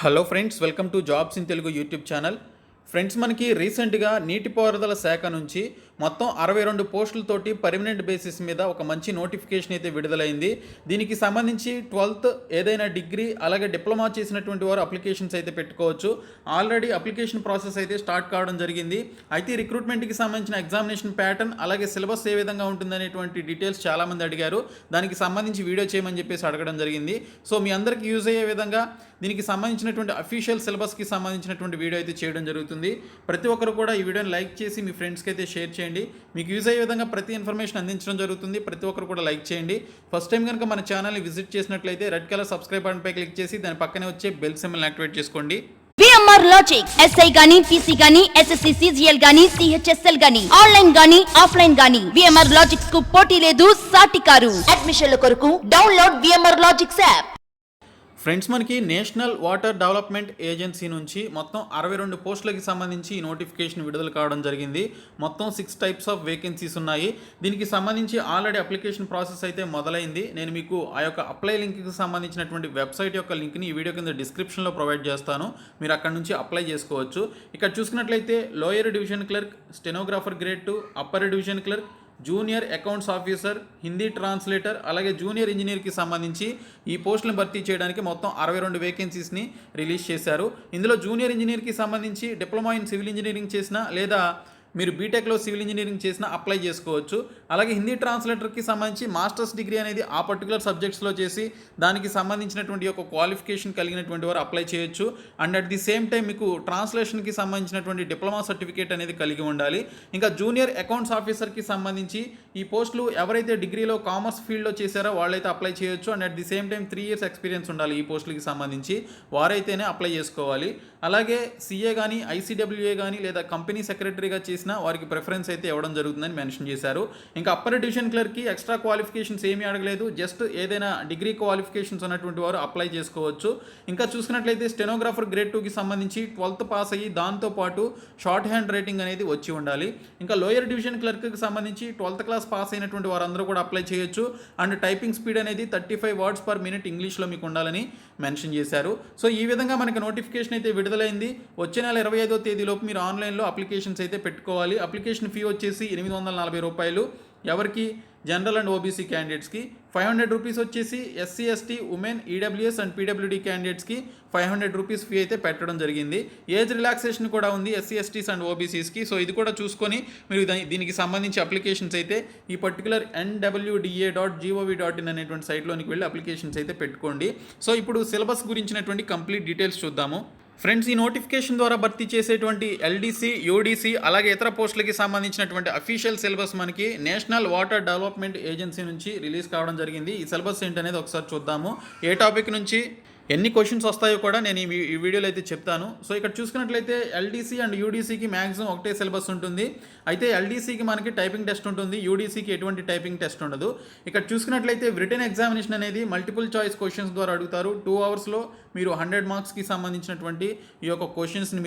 Hello friends, welcome to jobs in Telugu YouTube channel. Friends, మనకి రీసెంట్గా నీటిపారుదల శాఖ నుంచి మొత్తం 62 పోస్టులతోటి పర్మనెంట్ బేసిస్ మీద ఒక మంచి నోటిఫికేషన్ అయితే విడుదలైంది. దీనికి సంబంధించి 12th ఏదైనా డిగ్రీ అలాగే డిప్లొమా చేసినటువంటి వారు అప్లికేషన్స్ అయితే పెట్టుకోవచ్చు. ఆల్రెడీ అప్లికేషన్ ప్రాసెస్ అయితే స్టార్ట్ కావడం జరిగింది. అయితే రిక్రూట్మెంట్కి సంబంధించిన ఎగ్జామినేషన్ ప్యాటర్న్ అలాగే సిలబస్ ఏ విధంగా ఉంటుందనేటువంటి డీటెయిల్స్ చాలామంది అడిగారు. దానికి సంబంధించి వీడియో చేయమని చెప్పేసి అడగడం జరిగింది. సో మీ అందరికీ యూజ్ అయ్యే విధంగా దీనికి సంబంధించినటువంటి అఫీషియల్ సిలబస్కి సంబంధించినటువంటి వీడియో అయితే చేయడం జరుగుతుంది. ప్రతి ఒక్కరు కూడా ఈ వీడియోని లైక్ చేసి మీ ఫ్రెండ్స్కి అయితే షేర్ చేయండి. మీకు యూజ్ అయ్యే విధంగా ప్రతి ఇన్ఫర్మేషన్ అందించడం జరుగుతుంది. ప్రతి ఒక్కరు కూడా లైక్ చేయండి. ఫస్ట్ టైం కనుక మన ఛానల్ని విజిట్ చేసినట్లయితే రెడ్ కలర్ సబ్స్క్రైబ్ బటన్పై క్లిక్ చేసి దాని పక్కనే వచ్చే బెల్ సింబల్ని యాక్టివేట్ చేసుకోండి. విఎంఆర్ లాజిక్ ఎస్ఐ గాని పీసీ గాని ఎస్ఎస్సి సిజిఎల్ గాని సిహెచ్ఎస్ఎల్ గాని ఆన్లైన్ గాని ఆఫ్లైన్ గాని విఎంఆర్ లాజిక్స్ కు పోటీ లేదు, సాటి కారు. అడ్మిషన్ల కొరకు download VMR logics app. Friends, మనకి నేషనల్ వాటర్ డెవలప్మెంట్ ఏజెన్సీ నుంచి మొత్తం 62 పోస్టులకి సంబంధించి ఈ నోటిఫికేషన్ విడుదల కావడం జరిగింది. మొత్తం 6 టైప్స్ ఆఫ్ వేకెన్సీస్ ఉన్నాయి. దీనికి సంబంధించి ఆల్రెడీ అప్లికేషన్ ప్రాసెస్ అయితే మొదలైంది. నేను మీకు ఆ యొక్క అప్లై లింక్కి సంబంధించినటువంటి వెబ్సైట్ యొక్క లింక్ని ఈ వీడియో కింద డిస్క్రిప్షన్లో ప్రొవైడ్ చేస్తాను. మీరు అక్కడ నుంచి అప్లై చేసుకోవచ్చు. ఇక్కడ చూసుకున్నట్లయితే lower division clerk, stenographer grade 2, upper division clerk, junior accounts officer, Hindi translator అలాగే జూనియర్ ఇంజనీర్కి సంబంధించి ఈ పోస్టులను భర్తీ చేయడానికి మొత్తం 62 వేకెన్సీస్ని రిలీజ్ చేశారు. ఇందులో జూనియర్ ఇంజనీర్కి సంబంధించి డిప్లొమా ఇన్ సివిల్ ఇంజనీరింగ్ చేసిన లేదా మీరు బీటెక్లో సివిల్ ఇంజనీరింగ్ చేసిన అప్లై చేసుకోవచ్చు. అలాగే హిందీ ట్రాన్స్లేటర్కి సంబంధించి మాస్టర్స్ డిగ్రీ అనేది ఆ పర్టికులర్ సబ్జెక్ట్స్లో చేసి దానికి సంబంధించినటువంటి ఒక క్వాలిఫికేషన్ కలిగినటువంటి వారు అప్లై చేయొచ్చు. And at the same time మీకు ట్రాన్స్లేషన్కి సంబంధించినటువంటి డిప్లొమా సర్టిఫికేట్ అనేది కలిగి ఉండాలి. ఇంకా జూనియర్ అకౌంట్స్ ఆఫీసర్కి సంబంధించి ఈ పోస్టులు ఎవరైతే డిగ్రీలో కామర్స్ ఫీల్డ్లో చేశారో వాళ్ళైతే అప్లై చేయొచ్చు. And at the same time 3 years experience ఉండాలి ఈ పోస్టులకి సంబంధించి, వారైతేనే అప్లై చేసుకోవాలి. అలాగే సిఏ కానీ ఐసీడబ్ల్యూఏ కానీ లేదా కంపెనీ సెక్రటరీగా చేసిన వారికి ప్రిఫరెన్స్ అయితే ఇవ్వడం జరుగుతుందని మెన్షన్ చేశారు. ఇంకా అప్పర్ డివిజన్ క్లర్క్కి ఎక్స్ట్రా క్వాలిఫికేషన్స్ ఏమీ అడగలేదు. జస్ట్ ఏదైనా డిగ్రీ క్వాలిఫికేషన్స్ ఉన్నటువంటి వారు అప్లై చేసుకోవచ్చు. ఇంకా చూసుకున్నట్లయితే స్టెనోగ్రాఫర్ గ్రేడ్ 2కి సంబంధించి 12th పాస్ అయ్యి దాంతోపాటు షార్ట్ హ్యాండ్ రైటింగ్ అనేది వచ్చి ఉండాలి. ఇంకా లోయర్ డివిజన్ క్లర్క్కి సంబంధించి 12th క్లాస్ పాస్ అయినటువంటి వారందరూ కూడా అప్లై చేయొచ్చు. అండ్ టైపింగ్ స్పీడ్ అనేది 35 words per minute ఇంగ్లీష్లో మీకు ఉండాలని మెన్షన్ చేశారు. సో ఈ విధంగా మనకి నోటిఫికేషన్ అయితే విడుదలైంది. వచ్చే నెల 25వ తేదీలోపు మీరు ఆన్లైన్లో అప్లికేషన్స్ అయితే పెట్టుకోవాలి. అప్లికేషన్ ఫీ వచ్చేసి 840 రూపాయలు. ఎవరికి? జనరల్ అండ్ ఓబీసీ క్యాండిడేట్స్కి. 500 రూపీస్ వచ్చేసి SC ST women EWS and PWD క్యాండిడేట్స్కి 500 రూపీస్ ఫీ అయితే పెట్టడం జరిగింది. ఏజ్ రిలాక్సేషన్ కూడా ఉంది ఎస్సీ ఎస్టీస్ అండ్ ఓబీసీస్కి. సో ఇది కూడా చూసుకొని మీరు దీనికి సంబంధించి అప్లికేషన్స్ అయితే ఈ పర్టికులర్ nwda.gov.in అనేటువంటి సైట్లోనికి వెళ్ళి అప్లికేషన్స్ అయితే పెట్టుకోండి. సో ఇప్పుడు సిలబస్ గురించినటువంటి కంప్లీట్ డీటెయిల్స్ చూద్దాము. ఫ్రెండ్స్, ఈ నోటిఫికేషన్ ద్వారా భర్తీ చేసేటువంటి ఎల్డీసీ, యూడీసీ అలాగే ఇతర పోస్టులకి సంబంధించినటువంటి అఫీషియల్ సిలబస్ మనకి నేషనల్ వాటర్ డెవలప్మెంట్ ఏజెన్సీ నుంచి రిలీజ్ కావడం జరిగింది. ఈ సిలబస్ ఏంటనేది ఒకసారి చూద్దాము. ఏ టాపిక్ నుంచి ఎన్ని క్వశ్చన్స్ వస్తాయో కూడా నేను ఈ వీడియోలో అయితే చెప్తాను. సో ఇక్కడ చూసుకున్నట్లయితే ఎల్డీసీ అండ్ యూడీసీకి మ్యాక్సిమం ఒకటే సిలబస్ ఉంటుంది. అయితే ఎల్డీసీకి మనకి టైపింగ్ టెస్ట్ ఉంటుంది, యూడీసీకి ఎటువంటి టైపింగ్ టెస్ట్ ఉండదు. ఇక్కడ చూసుకున్నట్లయితే రిటన్ ఎగ్జామినేషన్ అనేది మల్టిపుల్ చాయిస్ క్వశ్చన్స్ ద్వారా అడుగుతారు. 2 hours మీరు 100 marksకి సంబంధించినటువంటి ఈ యొక్క క్వశ్చన్స్ని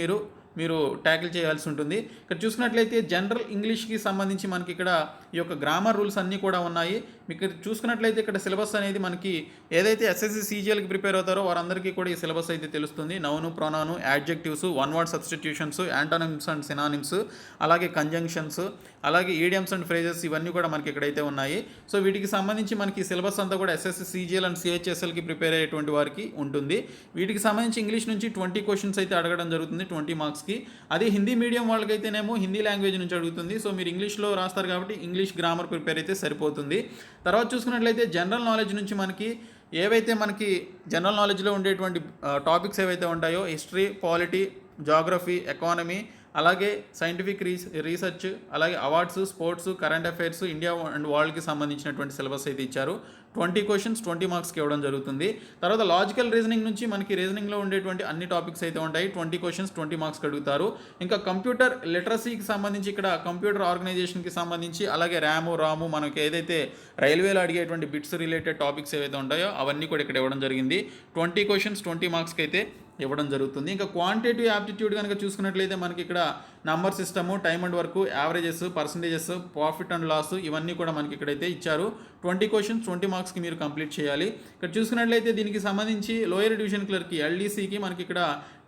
మీరు ట్యాకిల్ చేయాల్సి ఉంటుంది. ఇక్కడ చూసుకున్నట్లయితే జనరల్ ఇంగ్లీష్కి సంబంధించి మనకి ఇక్కడ ఈ యొక్క గ్రామర్ రూల్స్ అన్నీ కూడా ఉన్నాయి. మీకు చూసుకున్నట్లయితే ఇక్కడ సిలబస్ అనేది మనకి ఏదైతే ఎస్ఎస్సి సిజిఎల్కి ప్రిపేర్ అవుతారో వారందరికీ కూడా ఈ సిలబస్ అయితే తెలుస్తుంది. Noun, pronoun, adjectives, 1 word substitutions, antonyms and synonyms, అలాగే కంజంక్షన్స్, అలాగే ఈడియమ్స్ అండ్ ఫ్రేజెస్, ఇవన్నీ కూడా మనకి ఇక్కడైతే ఉన్నాయి. సో వీటికి సంబంధించి మనకి సిలబస్ అంతా కూడా ఎస్ఎస్సి సిజిఎల్ అండ్ సిహెచ్ఎస్ఎల్కి ప్రిపేర్ అయ్యేటువంటి వారికి ఉంటుంది. వీటికి సంబంధించి ఇంగ్లీష్ నుంచి 20 questions అయితే అడగడం జరుగుతుంది 20 marksకి. అదే హిందీ మీడియం వాళ్ళకైతేనేమో హిందీ లాంగ్వేజ్ నుంచి అడుగుతుంది. సో మీరు ఇంగ్లీష్లో రాస్తారు కాబట్టి ఇంగ్లీష్ గ్రామర్ ప్రిపేర్ అయితే సరిపోతుంది. తర్వాత చూసుకున్నట్లయితే జనరల్ నాలెడ్జ్ నుంచి మనకి ఏవైతే మనకి జనరల్ నాలెడ్జ్లో ఉండేటువంటి టాపిక్స్ ఏవైతే ఉంటాయో హిస్టరీ, పాలిటీ, జాగ్రఫీ, ఎకానమీ, అలాగే సైంటిఫిక్ రీసెర్చ్, అలాగే awards, sports, current affairs, India and వరల్డ్కి సంబంధించినటువంటి సిలబస్ అయితే ఇచ్చారు. 20 questions 20 marksకి ఇవ్వడం జరుగుతుంది. తర్వాత లాజికల్ రీజనింగ్ నుంచి మనకి రీజనింగ్లో ఉండేటువంటి అన్ని టాపిక్స్ అయితే ఉంటాయి. 20 questions 20 marksకి అడుగుతారు. ఇంకా కంప్యూటర్ లిటరసీకి సంబంధించి ఇక్కడ కంప్యూటర్ ఆర్గనైజేషన్కి సంబంధించి అలాగే రాము మనకి ఏదైతే రైల్వేలో అడిగేటువంటి బిట్స్ రిలేటెడ్ టాపిక్స్ ఏవైతే ఉంటాయో అవన్నీ కూడా ఇక్కడ ఇవ్వడం జరిగింది. 20 questions 20 marksకి అయితే ఇవ్వడం జరుగుతుంది. ఇంకా క్వాంటిటేటివ్ యాప్టిట్యూడ్ కనుక చూసుకున్నట్లయితే మనకి ఇక్కడ number system, time and work, averages, percentages, profit and loss ఇవన్నీ కూడా మనకి ఇక్కడైతే ఇచ్చారు. 20 క్వశ్చన్స్ 20 మార్క్స్కి మీరు కంప్లీట్ చేయాలి. ఇక్కడ చూసుకున్నట్లయితే దీనికి సంబంధించి లోయర్ డివిజన్ క్లర్క్కి ఎల్డీసీకి మనకి ఇక్కడ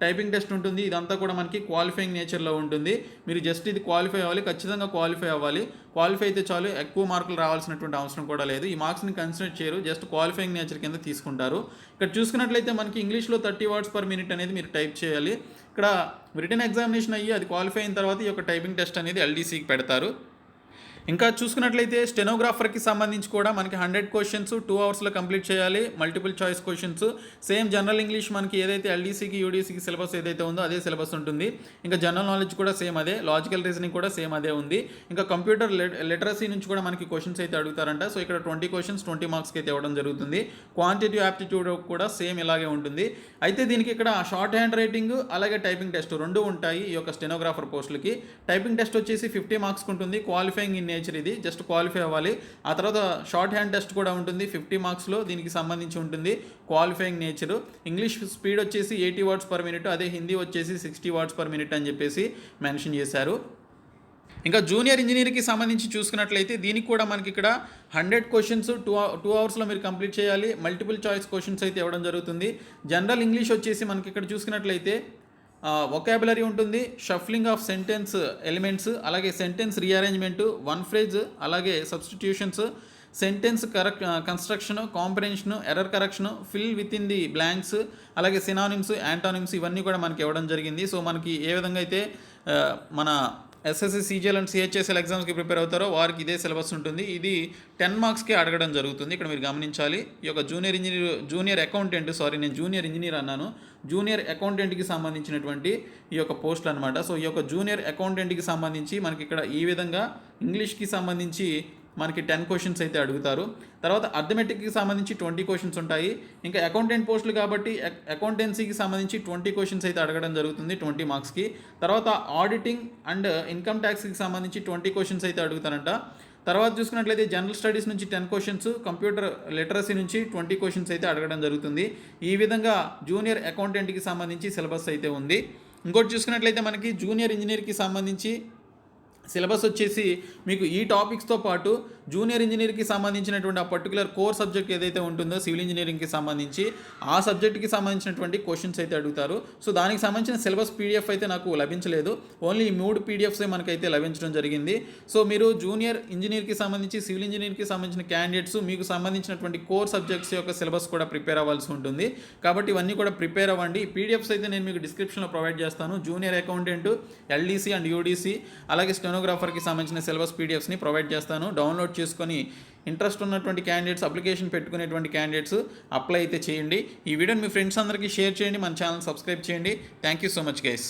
టైపింగ్ టెస్ట్ ఉంటుంది. ఇదంతా కూడా మనకి క్వాలిఫైయింగ్ నేచర్లో ఉంటుంది. మీరు జస్ట్ ఇది క్వాలిఫై అవ్వాలి, ఖచ్చితంగా క్వాలిఫై అవ్వాలి. క్వాలిఫై అయితే చాలు, ఎక్కువ మార్కులు రావాల్సినటువంటి అవసరం కూడా లేదు. ఈ మార్క్స్ని కన్సిడర్ చేయరు, జస్ట్ క్వాలిఫైయింగ్ నేచర్ కింద తీసుకుంటారు. ఇక్కడ చూసుకున్నట్లయితే మనకి ఇంగ్లీష్లో 30 వర్డ్స్ పర్ మినిట్ అనేది మీరు టైప్ చేయాలి. ఇక్కడ రిటన్ ఎగ్జామినేషన్ అయ్యి అది క్వాలిఫై అయిన తర్వాత ఈ యొక్క టైపింగ్ టెస్ట్ అనేది ఎల్డీసీకి పెడతారు. ఇంకా చూసుకున్నట్లయితే స్టెనోగ్రాఫర్కి సంబంధించి కూడా మనకి 100 క్వశ్చన్స్ 2 అవర్స్లో కంప్లీట్ చేయాలి. Multiple choice questions, same general English మనకి ఏదైతే ఎల్డీసీకి యూడీసీకి సిలబస్ ఏదైతే ఉందో అదే సిలబస్ ఉంటుంది. ఇంకా జనరల్ నాలెడ్జ్ కూడా సేమ్ అదే, లాజికల్ రీజనింగ్ కూడా సేమ్ అదే ఉంది. ఇంకా కంప్యూటర్ లిటరసీ నుంచి కూడా మనకి క్వశ్చన్స్ అయితే అడుగుతారంట. సో ఇక్కడ 20 క్వశ్చన్స్ 20 మార్క్స్కి అయితే ఇవ్వడం జరుగుతుంది. క్వాంటిటివ్ యాప్టిట్యూడ్ కూడా సేమ్ ఇలాగే ఉంటుంది. అయితే దీనికి ఇక్కడ షార్ట్ హ్యాండ్ రైటింగ్ అలాగే టైపింగ్ టెస్ట్ రెండు ఉంటాయి ఈ యొక్క స్టెనోగ్రాఫర్ పోస్టులకి. టైపింగ్ టెస్ట్ వచ్చేసి 50 మార్క్స్కి ఉంటుంది. క్వాలిఫైయింగ్ ఇన్ నేచర్, ఇది జస్ట్ క్వాలిఫై అవ్వాలి. ఆ తర్వాత షార్ట్ హ్యాండ్ టెస్ట్ కూడా ఉంటుంది 50 మార్క్స్లో, దీనికి సంబంధించి ఉంటుంది క్వాలిఫైయింగ్ నేచరు. ఇంగ్లీష్ స్పీడ్ వచ్చేసి 80 వర్డ్స్ పర్ మినిట్, అదే హిందీ వచ్చేసి 60 వర్డ్స్ పర్ మినిట్ అని చెప్పేసి మెన్షన్ చేశారు. ఇంకా జూనియర్ ఇంజనీర్కి సంబంధించి చూసుకున్నట్లయితే దీనికి కూడా మనకి ఇక్కడ 100 క్వశ్చన్స్ 2 అవర్స్లో మీరు కంప్లీట్ చేయాలి. మల్టిపుల్ చాయిస్ క్వశ్చన్స్ అయితే ఇవ్వడం జరుగుతుంది. జనరల్ ఇంగ్లీష్ వచ్చేసి మనకి ఇక్కడ చూసుకున్నట్లయితే వొకాబులరీ ఉంటుంది, షఫ్లింగ్ ఆఫ్ సెంటెన్స్ ఎలిమెంట్స్, అలాగే సెంటెన్స్ రీఅరేంజ్మెంటు, వన్ ఫ్రేజ్, అలాగే substitutions, sentence construction, comprehension, error correction, fill with in the blanks, అలాగే సినానిమ్స్, యాంటానిమ్స్ ఇవన్నీ కూడా మనకి ఇవ్వడం జరిగింది. సో మనకి ఏ విధంగా అయితే మన ఎస్ఎస్సి, సిజిఎల్ అండ్ సిహెచ్ఎస్ఎల్ ఎగ్జామ్స్కి ప్రిపేర్ అవుతారో వారికి ఇదే సిలబస్ ఉంటుంది. ఇది 10 మార్క్స్కి అడగడం జరుగుతుంది. ఇక్కడ మీరు గమనించాలి. ఈ యొక్క జూనియర్ ఇంజనీర్ అన్నాను, జూనియర్ అకౌంటెంట్కి సంబంధించినటువంటి ఈ యొక్క పోస్టులు అనమాట. సో ఈ యొక్క జూనియర్ అకౌంటెంట్కి సంబంధించి మనకి ఇక్కడ ఈ విధంగా ఇంగ్లీష్కి సంబంధించి మనకి 10 క్వశ్చన్స్ అయితే అడుగుతారు. తర్వాత అర్థమెటిక్కి సంబంధించి 20 క్వశ్చన్స్ ఉంటాయి. ఇంకా అకౌంటెంట్ పోస్టులు కాబట్టి అకౌంటెన్సీకి సంబంధించి 20 క్వశ్చన్స్ అయితే అడగడం జరుగుతుంది 20 మార్క్స్కి. తర్వాత ఆడిటింగ్ అండ్ ఇన్కమ్ ట్యాక్స్కి సంబంధించి 20 క్వశ్చన్స్ అయితే అడుగుతారంట. తర్వాత చూసుకున్నట్లయితే జనరల్ స్టడీస్ నుంచి 10 క్వశ్చన్స్, కంప్యూటర్ లిటరసీ నుంచి 20 క్వశ్చన్స్ అయితే అడగడం జరుగుతుంది. ఈ విధంగా జూనియర్ అకౌంటెంట్కి సంబంధించి సిలబస్ అయితే ఉంది. ఇంకోటి చూసుకున్నట్లయితే మనకి జూనియర్ ఇంజనీర్కి సంబంధించి సిలబస్ వచ్చేసి మీకు ఈ టాపిక్స్తో పాటు జూనియర్ ఇంజనీర్కి సంబంధించినటువంటి ఆ పర్టికులర్ కోర్ సబ్జెక్ట్ ఏదైతే ఉంటుందో సివిల్ ఇంజనీరింగ్కి సంబంధించి ఆ సబ్జెక్ట్కి సంబంధించినటువంటి క్వశ్చన్స్ అయితే అడుగుతారు. సో దానికి సంబంధించిన సిలబస్ పీడిఎఫ్ అయితే నాకు లభించలేదు, ఓన్లీ ఈ 3 పీడిఎఫ్సే మనకైతే లభించడం జరిగింది. సో మీరు జూనియర్ ఇంజనీర్కి సంబంధించి సివిల్ ఇంజనీర్కి సంబంధించిన క్యాండిడేట్స్ మీకు సంబంధించినటువంటి కోర్ సబ్జెక్ట్స్ యొక్క సిలబస్ కూడా ప్రిపేర్ అవ్వాల్సి ఉంటుంది. కాబట్టి ఇవన్నీ కూడా ప్రిపేర్ అవ్వండి. ఈ పీడిఎఫ్స్ అయితే నేను మీకు డిస్క్రిప్షన్లో ప్రొవైడ్ చేస్తాను. Junior accountant, LDC and UDC, అలాగే స్టెనోగ్రాఫర్కి సంబంధించిన సిలబస్ పీడిఎఫ్స్ని ప్రొవైడ్ చేస్తాను. డౌన్లోడ్ చేసుకొని ఇంట్రెస్ట్ ఉన్నటువంటి క్యాండిడేట్స్, అప్లికేషన్ పెట్టుకునేటువంటి క్యాండిడేట్స్ అప్లై అయితే చేయండి. ఈ వీడియోని మీ ఫ్రెండ్స్ అందరికీ షేర్ చేయండి, మన ఛానల్ సబ్స్క్రైబ్ చేయండి. Thank you so much guys.